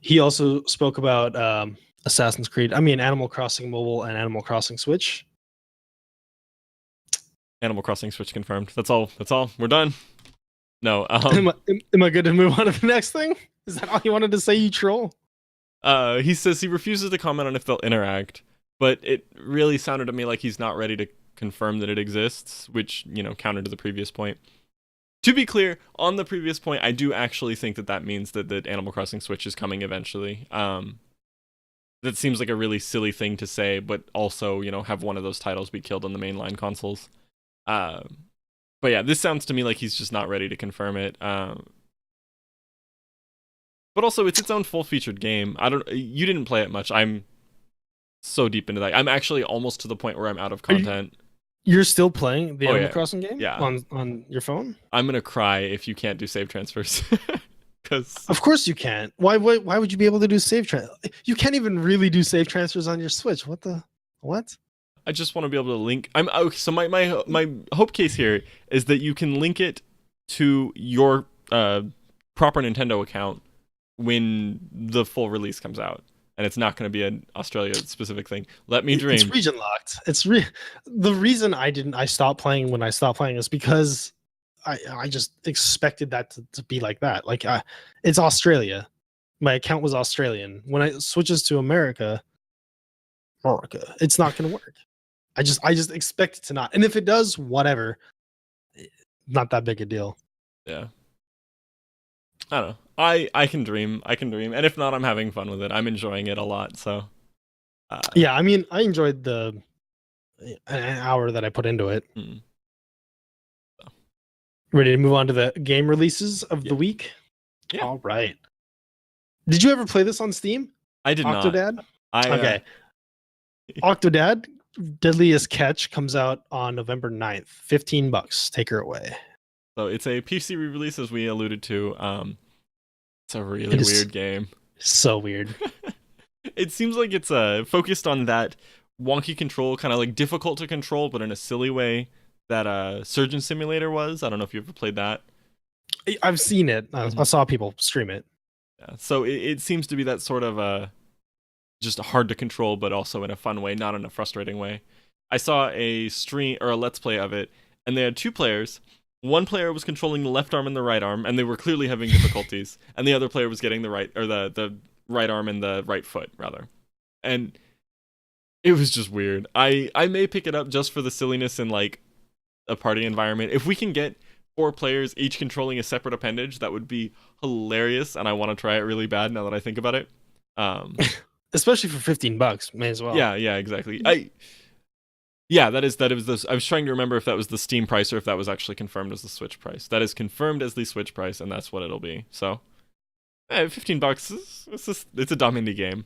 He also spoke about Assassin's Creed. I mean, Animal Crossing Mobile and Animal Crossing Switch. Animal Crossing Switch confirmed. That's all. We're done. No. Am I good to move on to the next thing? Is that all you wanted to say, you troll? He says he refuses to comment on if they'll interact, but it really sounded to me like he's not ready to confirm that it exists, which, counter to the previous point. To be clear, on the previous point, I do actually think that means that Animal Crossing Switch is coming eventually. The that seems like a really silly thing to say, but also, have one of those titles be killed on the mainline consoles. But yeah, this sounds to me like he's just not ready to confirm it. But also, it's its own full-featured game. You didn't play it much. I'm so deep into that. I'm actually almost to the point where I'm out of content. You're still playing the Animal yeah. Crossing game? Yeah. On your phone? I'm gonna cry if you can't do save transfers. Of course you can't. Why would you be able to do save transfers? You can't even really do save transfers on your Switch. What? I just want to be able to link. So my hope case here is that you can link it to your proper Nintendo account when the full release comes out, and it's not going to be an Australia specific thing. Let me dream. It's region locked. The reason I stopped playing when I stopped playing is because I just expected that to be like that. Like it's Australia. My account was Australian. When it switches to America, it's not going to work. I just expect it to not. And if it does, whatever. Not that big a deal. Yeah. I don't know. I can dream. And if not, I'm having fun with it. I'm enjoying it a lot. So. Yeah, I mean, I enjoyed an hour that I put into it. Mm. So. Ready to move on to the game releases of the week? Yeah. All right. Did you ever play this on Steam? I did Octodad? not. Okay. Octodad, Deadliest Catch comes out on November 9th. $15. Take her away. So it's a PC re-release, as we alluded to. It's a really weird game. So weird. It seems like it's focused on that wonky control, kind of like difficult to control, but in a silly way that Surgeon Simulator was. I don't know if you ever played that. I've seen it. I saw people stream it. Yeah. So it seems to be that sort of just hard to control, but also in a fun way, not in a frustrating way. I saw a stream or a let's play of it, and they had two players. One player was controlling the left arm and the right arm, and they were clearly having difficulties. And the other player was getting the right arm and the right foot, rather. And it was just weird. I may pick it up just for the silliness in like a party environment. If we can get 4 players each controlling a separate appendage, that would be hilarious, and I want to try it really bad now that I think about it. Especially for $15, may as well. Yeah, exactly. Yeah, that is this. I was trying to remember if that was the Steam price or if that was actually confirmed as the Switch price. That is confirmed as the Switch price, and that's what it'll be. So, $15 it's a dumb indie game.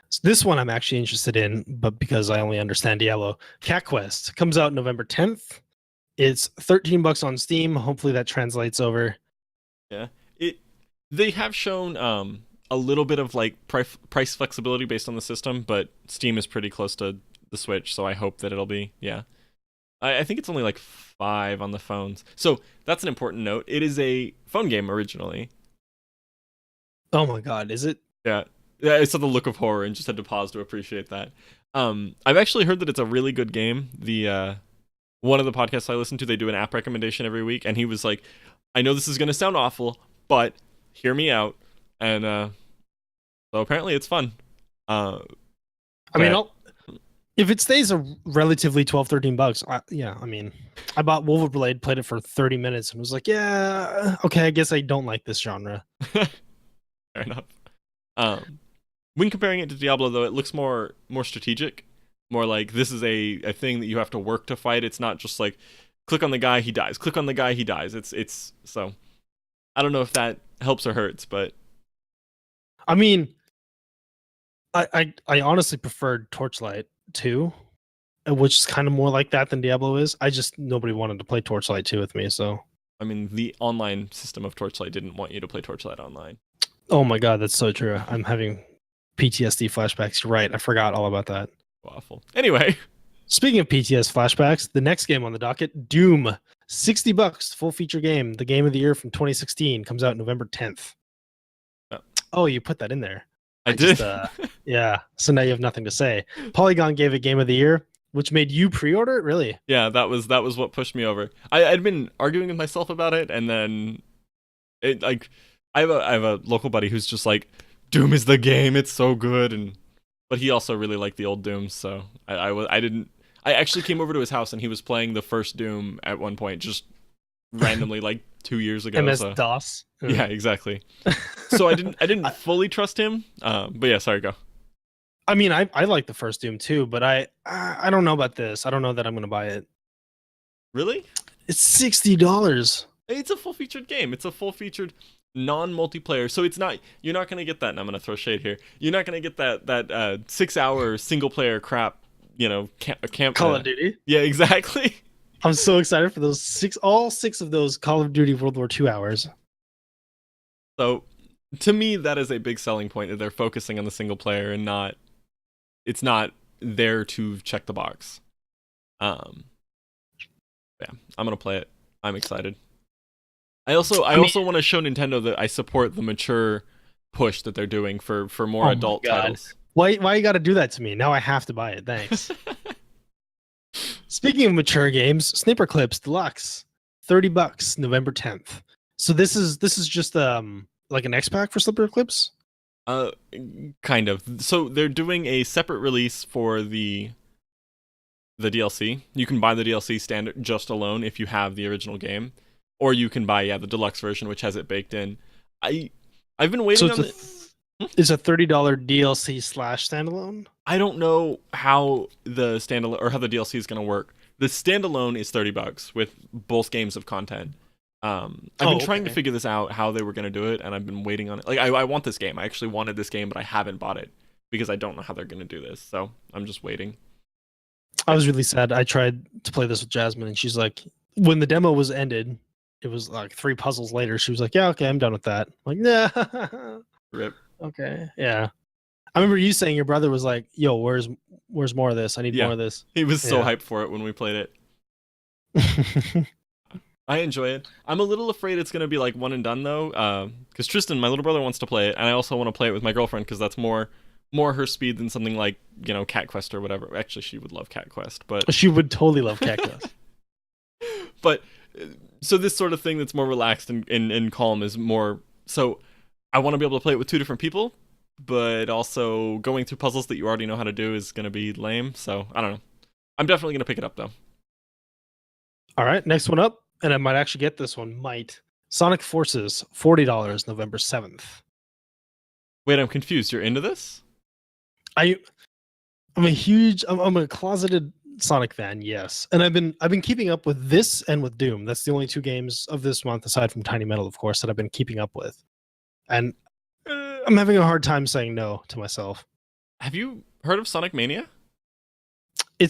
So this one I'm actually interested in, but because I only understand Diablo, Cat Quest comes out November 10th. It's $13 on Steam. Hopefully that translates over. Yeah, they have shown a little bit of like price flexibility based on the system, but Steam is pretty close to the Switch, so I hope that it'll be, I think it's only like $5 on the phones. So that's an important note. It is a phone game originally. Oh my god, is it? Yeah, I saw the look of horror and just had to pause to appreciate that. I've actually heard that it's a really good game. The one of the podcasts I listen to, they do an app recommendation every week, and he was like, I know this is going to sound awful, but hear me out. And so apparently it's fun. I mean, if it stays a relatively $12-13, I mean, I bought Wolverblade, played it for 30 minutes, and was like, yeah, okay, I guess I don't like this genre. Fair enough. When comparing it to Diablo, though, it looks more strategic, more like this is a thing that you have to work to fight. It's not just like click on the guy, he dies. Click on the guy, he dies. It's so I don't know if that helps or hurts, but I mean, I honestly preferred Torchlight 2, which is kind of more like that than Diablo is. Nobody wanted to play Torchlight 2 with me, so. I mean, the online system of Torchlight didn't want you to play Torchlight online. Oh my god, that's so true. I'm having PTSD flashbacks. You're right, I forgot all about that. Awful. Anyway. Speaking of PTS flashbacks, the next game on the docket, Doom. $60, full feature game. The game of the year from 2016 comes out November 10th. Oh, you put that in there. I did. Yeah. So now you have nothing to say. Polygon gave it Game of the Year, which made you pre-order it. Really? Yeah, that was what pushed me over. I'd been arguing with myself about it, and then it like I have a local buddy who's just like, Doom is the game. It's so good, but he also really liked the old Doom. So I actually came over to his house and he was playing the first Doom at one point, just randomly like 2 years ago. MS-DOS. Yeah, exactly. So I didn't fully trust him. But yeah, sorry, go. I mean, I like the first Doom too, but I don't know about this. I don't know that I'm gonna buy it. Really? It's $60. It's a full featured game. It's a full featured non-multiplayer. So it's not, you're not gonna get that, and I'm gonna throw shade here. You're not gonna get that 6 hour single player crap. Camp. Call of Duty. Yeah, exactly. I'm so excited for all six of those Call of Duty World War II hours. So to me, that is a big selling point that they're focusing on the single player and it's not there to check the box. Yeah, I'm gonna play it. I'm excited. I also want to show Nintendo that I support the mature push that they're doing for more adult titles. Why you got to do that to me? Now I have to buy it. Thanks. Speaking of mature games, Sniper Clips Deluxe, $30, November 10th. So this is just like an X pack for Sniper Clips. Kind of. So they're doing a separate release for the DLC. You can buy the DLC standard just alone if you have the original game, or you can buy the deluxe version which has it baked in. I've been waiting on it's a $30 DLC / standalone. I don't know how the standalone or how the DLC is going to work. The standalone is $30 with both games of content. I've been trying to figure this out, how they were going to do it, and I've been waiting on it. Like, I want this game. I actually wanted this game, but I haven't bought it because I don't know how they're going to do this. So I'm just waiting. I was really sad. I tried to play this with Jasmine, and she's like, when the demo was ended, it was like 3 puzzles later. She was like, "Yeah, okay, I'm done with that." I'm like, yeah. Rip. Okay, yeah. I remember you saying your brother was like, "Yo, where's more of this? I need more of this." He was so hyped for it when we played it. I enjoy it. I'm a little afraid it's gonna be like one and done though, because Tristan, my little brother, wants to play it, and I also want to play it with my girlfriend because that's more her speed than something like Cat Quest or whatever. Actually, she would love Cat Quest, but she would totally love Cat Quest. But so this sort of thing that's more relaxed and calm is more. So I want to be able to play it with 2 different people, but also going through puzzles that you already know how to do is gonna be lame. So I don't know. I'm definitely gonna pick it up though. All right, next one up. And I might actually get this one. Sonic Forces, $40, November 7th. Wait, I'm confused. You're into this? I'm a closeted Sonic fan, yes. And I've been keeping up with this and with Doom. That's the only 2 games of this month, aside from Tiny Metal, of course, that I've been keeping up with. And I'm having a hard time saying no to myself. Have you heard of Sonic Mania?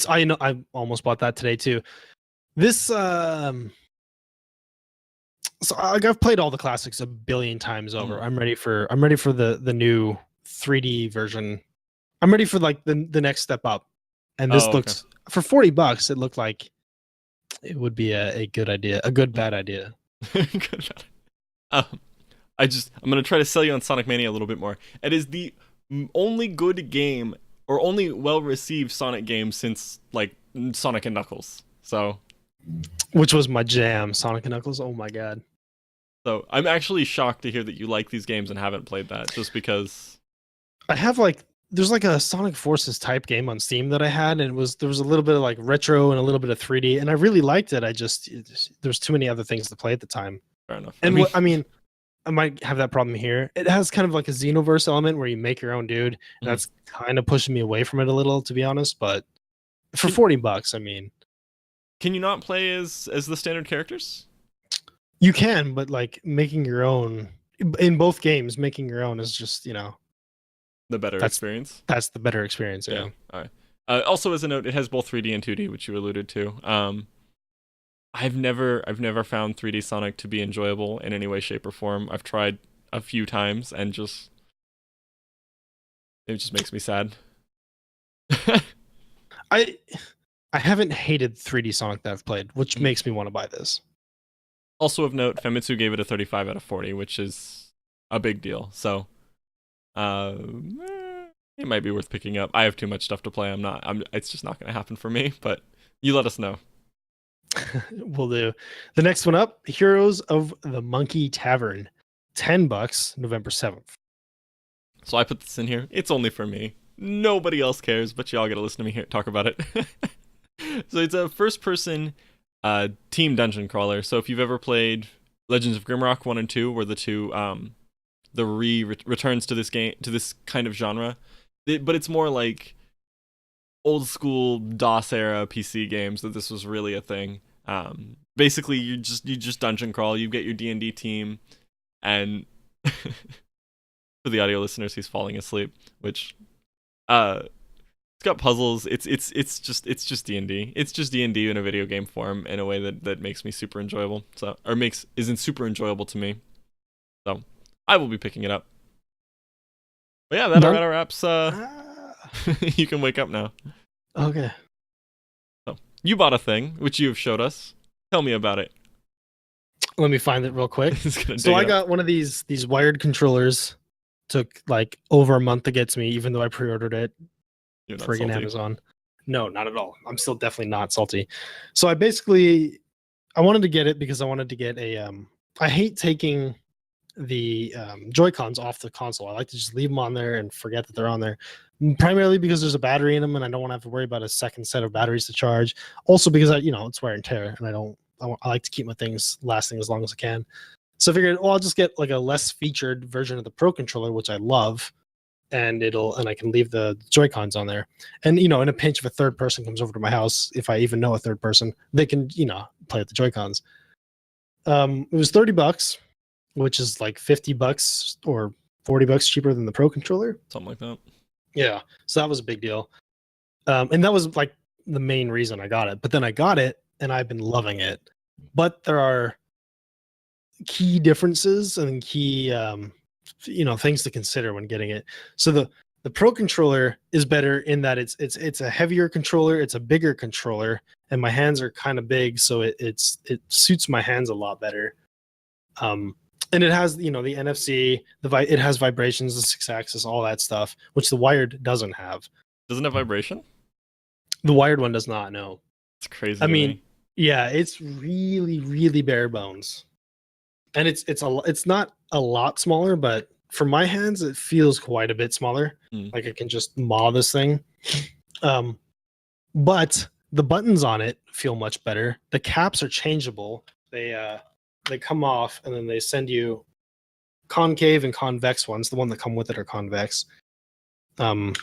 I know I almost bought that today too. This so I've played all the classics a billion times over. I'm ready for the new 3D version. I'm ready for like the next step up. And this looks for $40. It looked like it would be a good idea, a good bad idea. I'm gonna try to sell you on Sonic Mania a little bit more. It is the only good game or only well-received Sonic game since like Sonic and Knuckles. So. Which was my jam, Sonic and Knuckles. Oh my god. So I'm actually shocked to hear that you like these games and haven't played that, just because I have there's like a Sonic Forces type game on Steam that I had, and there was a little bit of like retro and a little bit of 3D, and I really liked it. There's too many other things to play at the time. Fair enough. And I might have that problem here. It has kind of like a Xenoverse element where you make your own dude, and that's kind of pushing me away from it a little, to be honest. But for $40, I mean. Can you not play as the standard characters? You can, but like making your own in both games, making your own is just the better experience. That's the better experience. Yeah. All right. Also, as a note, it has both 3D and 2D, which you alluded to. I've never found 3D Sonic to be enjoyable in any way, shape, or form. I've tried a few times, and it just makes me sad. I haven't hated 3D Sonic that I've played, which makes me want to buy this. Also of note, Famitsu gave it a 35 out of 40, which is a big deal. So, it might be worth picking up. I have too much stuff to play. It's just not going to happen for me. But you let us know. Will do. The next one up, Heroes of the Monkey Tavern, $10, November 7th. So I put this in here. It's only for me. Nobody else cares, but y'all got to listen to me here talk about it. So it's a first-person team dungeon crawler. So if you've ever played Legends of Grimrock 1 and 2, were the two the returns to this game, to this kind of genre. But it's more like old school DOS era PC games that this was really a thing. Basically, you just dungeon crawl. You get your D&D team, and for the audio listeners, he's falling asleep. Which, it's got puzzles. It's just D&D. It's just D&D in a video game form in a way that makes me super enjoyable. So, or isn't super enjoyable to me. So, I will be picking it up. But yeah, that wraps. You can wake up now. Okay. So, you bought a thing which you have showed us. Tell me about it. Let me find it real quick. So I got one of these wired controllers. Took like over a month to get to me, even though I pre-ordered it. Friggin' Amazon. No, not at all. I'm still definitely not salty. So I wanted to get it because I wanted to get a I hate taking the Joy-Cons off the console. I like to just leave them on there and forget that they're on there. Primarily because there's a battery in them and I don't want to have to worry about a second set of batteries to charge. Also because it's wear and tear and I like to keep my things lasting as long as I can. So I figured, I'll just get like a less featured version of the Pro Controller, which I love, and I can leave the Joy-Cons on there. And in a pinch, if a third person comes over to my house, if I even know a third person, they can play with the Joy-Cons. It was $30, which is like $50 or $40 cheaper than the Pro Controller, something like that. Yeah, so that was a big deal, and that was like the main reason I got it. But then I got it, and I've been loving it. But there are key differences and key things to consider when getting it. So the Pro Controller is better in that it's a heavier controller, it's a bigger controller, and my hands are kind of big, so it suits my hands a lot better. And it has the NFC, it has vibrations, the 6-axis, all that stuff, which the wired doesn't have. Doesn't have vibration? The wired one does not. No. It's crazy. I mean, yeah, it's really, really bare bones, and it's not a lot smaller, but for my hands, it feels quite a bit smaller. Like I can just maw this thing. But the buttons on it feel much better. The caps are changeable. They come off and then they send you concave and convex ones. The one that come with it are convex. It's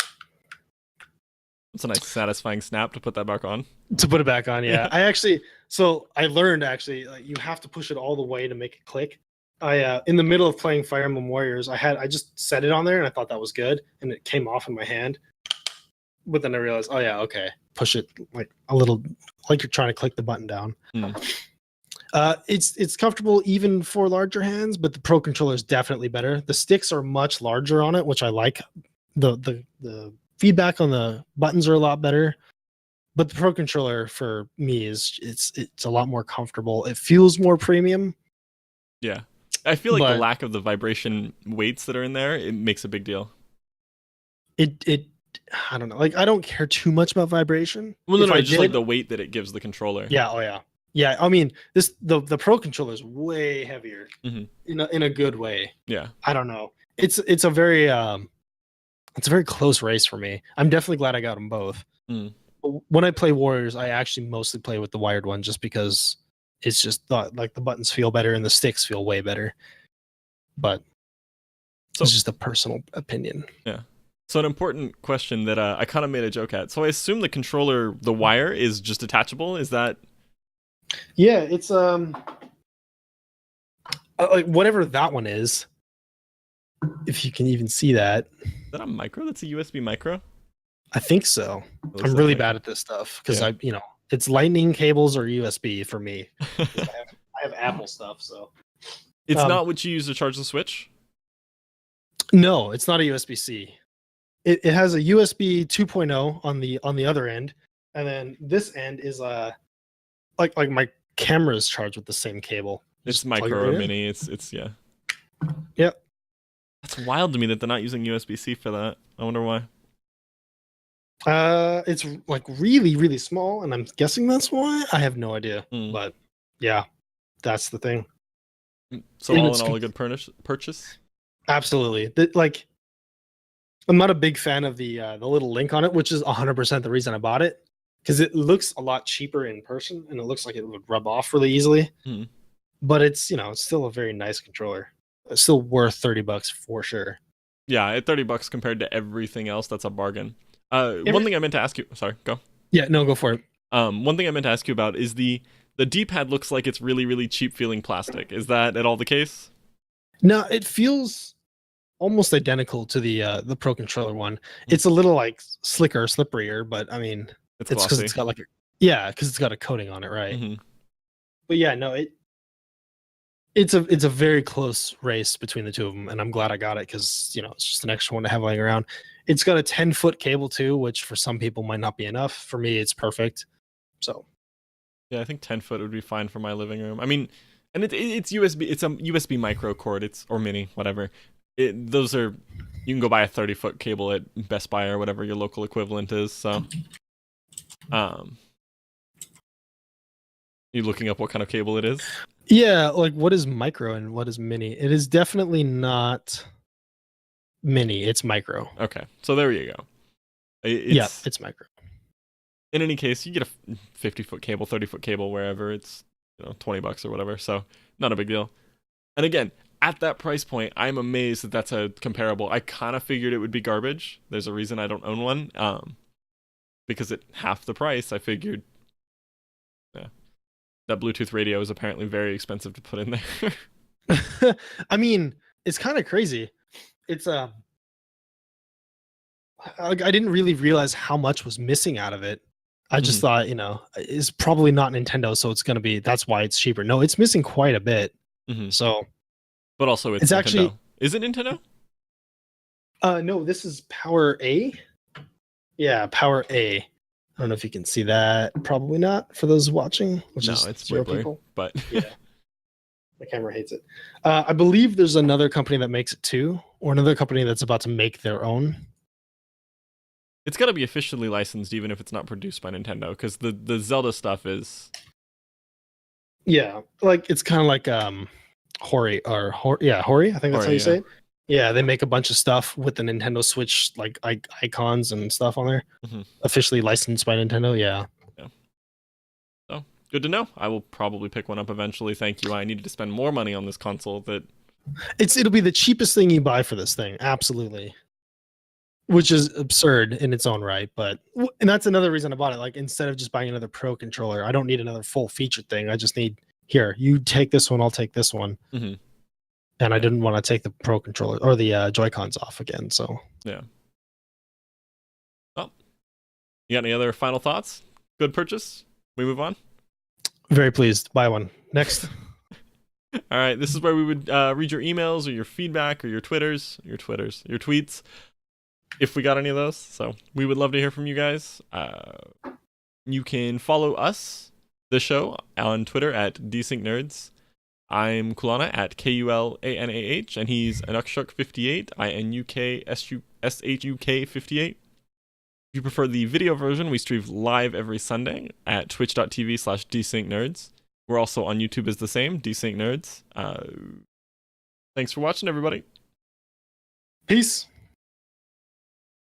a nice satisfying snap to put that back on. To put it back on, yeah. I learned you have to push it all the way to make it click. In the middle of playing Fire Emblem Warriors, I just set it on there and I thought that was good, and it came off in my hand. But then I realized, oh yeah, okay, push it like a little, like you're trying to click the button down. It's comfortable even for larger hands, but the Pro Controller is definitely better. The sticks are much larger on it, which I like. The feedback on the buttons are a lot better, but the Pro Controller for me it's a lot more comfortable. It feels more premium. Yeah, I feel like the lack of the vibration weights that are in there, it makes a big deal. I don't know. Like, I don't care too much about vibration. Well, no, just like the weight that it gives the controller. Yeah. Oh yeah. Yeah, I mean, the Pro Controller is way heavier in a good way. Yeah, I don't know. It's a very close race for me. I'm definitely glad I got them both. When I play Warriors, I actually mostly play with the wired one just because it's just like the buttons feel better and the sticks feel way better. But it's just a personal opinion. Yeah. So an important question that I kind of made a joke at. So I assume the controller, the wire is just detachable. Is that? Yeah, it's like whatever that one is. If you can even see that. Is that a micro? That's a USB micro? I think so. I'm really bad at this stuff because it's lightning cables or USB for me. I have Apple stuff, so it's not what you use to charge the Switch? No, it's not a USB-C. It has a USB 2.0 on the other end, and then this end is like my camera is charged with the same cable. It's micro or mini. It's yeah. Yep. That's wild to me that they're not using USB-C for that. I wonder why. It's like really, really small, and I'm guessing that's why. I have no idea, but yeah, that's the thing. So all in all, a good purchase. Absolutely. I'm not a big fan of the little link on it, which is 100% the reason I bought it, because it looks a lot cheaper in person, and it looks like it would rub off really easily. But it's it's still a very nice controller. still worth $30 for sure. Yeah, at $30 compared to everything else, that's a bargain. Yeah, One thing I meant to ask you. Sorry, go. yeah, no, go for it. One thing I meant to ask you about is the D-pad looks like it's really, really cheap feeling plastic. Is that at all the case? No, it feels almost identical to the Pro Controller one. It's a little like slicker, slipperier, but I mean, It's it's because glossy. it's got like because it's got a coating on it, right? Mhm. But yeah, no, it's a very close race between the two of them, and I'm glad I got it because it's just an extra one to have laying around. It's got a 10-foot cable too, which for some people might not be enough. For me, it's perfect. So Yeah, I think 10-foot would be fine for my living room. I mean, and it's USB. It's a USB micro cord. Or mini, whatever. Those are. You can go buy a 30-foot cable at Best Buy or whatever your local equivalent is. So, you looking up what kind of cable it is? yeah, like what is micro and what is mini? It is definitely not mini. It's micro. Okay, so there you go. Yeah, it's micro. In any case, you get a 50-foot cable, 30-foot cable, wherever it's $20 or whatever. So not a big deal. And again, at that price point, I'm amazed that that's a comparable. I kind of figured it would be garbage. There's a reason I don't own one. Because at half the price, I figured, yeah, that Bluetooth radio is apparently very expensive to put in there. I mean, it's kind of crazy. It's I didn't really realize how much was missing out of it. I just thought, it's probably not Nintendo, so it's gonna be that's why it's cheaper. No, it's missing quite a bit. So, but also it's Nintendo. Actually, is it Nintendo? No, this is Power A. Yeah, Power A. I don't know if you can see that. Probably not for those watching. Which No, is it's zero blurry, people. but yeah, the camera hates it. I believe there's another company that makes it too, or another company that's about to make their own. It's got to be officially licensed, even if it's not produced by Nintendo, because the Zelda stuff is. Yeah, like it's kind of like Hori or Hori. I think that's how you say it. Yeah, they make a bunch of stuff with the Nintendo Switch like icons and stuff on there. Officially licensed by Nintendo. Yeah. So good to know. I will probably pick one up eventually. Thank you. I needed to spend more money on this console. It'll be the cheapest thing you buy for this thing. Absolutely. Which is absurd in its own right, and that's another reason I bought it. Like instead of just buying another Pro controller, I don't need another full featured thing. I just need here. You take this one, I'll take this one. And I didn't want to take the Pro controller or the Joy-Cons off again. So yeah. Well, you got any other final thoughts? Good purchase. We move on. Very pleased. Buy one next. All right. This is where we would read your emails or your feedback or your tweets. If we got any of those. So we would love to hear from you guys. You can follow us, the show, on Twitter at DsyncNerds. I'm Kulana at KULANAH, and he's Inukshuk58, INUKSHUK58. If you prefer the video version, we stream live every Sunday at twitch.tv/DsyncNerds. We're also on YouTube as the same, DsyncNerds. Thanks for watching, everybody. Peace.